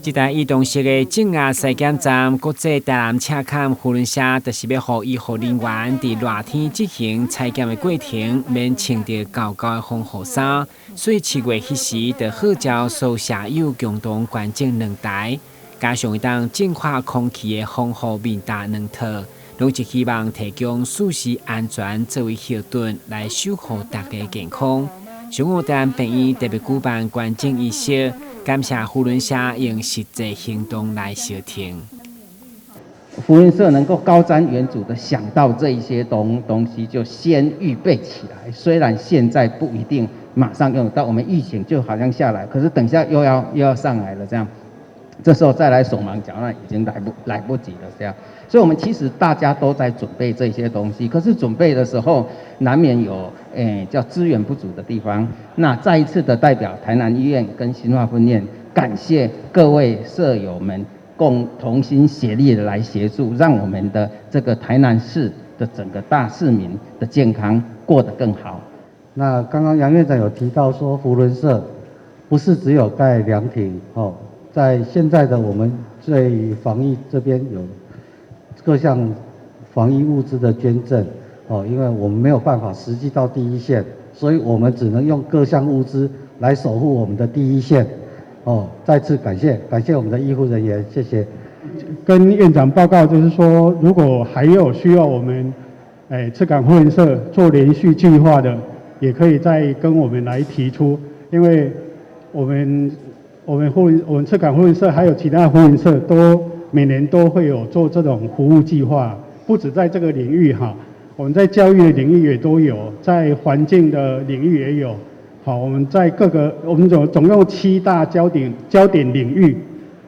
这台移动式的正压筛检站，国际大南车坎呼伦社，就是要让医护人员在热天执行采检的过程，免穿着高高的防护衫。所以7月迄时，就号召所有社友共同关进2台，加上一当净化空气的防护面罩2套，拢是希望提供舒适安全作为后盾，来守护大家健康。上午台南病院特别举办关进仪式。感谢扶轮社用实际行动来消停。扶轮社能够高瞻远瞩的想到这一些东西，就先预备起来。虽然现在不一定马上用到，我们疫情就好像下来，可是等下又要上来了，这样，这时候再来手忙脚乱，已经来不及了，这样。所以，我们其实大家都在准备这些东西，可是准备的时候难免有叫资源不足的地方。那再一次的代表台南医院跟新化分院，感谢各位舍友们共同心协力的来协助，让我们的这个台南市的整个大市民的健康过得更好。那刚刚杨院长有提到说，扶轮社不是只有盖凉亭哦，在现在的我们在防疫这边有各项防疫物资的捐赠哦，因为我们没有办法实际到第一线，所以我们只能用各项物资来守护我们的第一线。哦，再次感谢我们的医护人员，谢谢。跟院长报告就是说，如果还有需要我们赤坎护轮社做连续计划的，也可以再跟我们来提出，因为我们赤坎护轮社还有其他护轮社都每年都会有做这种服务计划，不止在这个领域哈，我们在教育的领域也都有，在环境的领域也有。好，我们在我们总共7大焦点领域，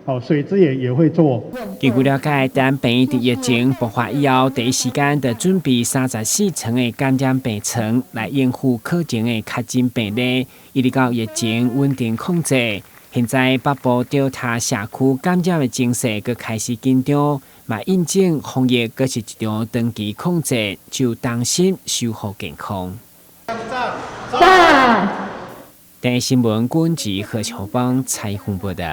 好，水资也会做。据了解，台南病院在疫情爆发以后，第一时间就准备34层的感染病床来应付可能的确诊病例，一直到疫情稳定控制。现在北部调查社区感染的情势佫开始紧张，嘛印证防疫佫是一场长期控制，就当心守护健康。第一新闻，军职何秋邦采访报道。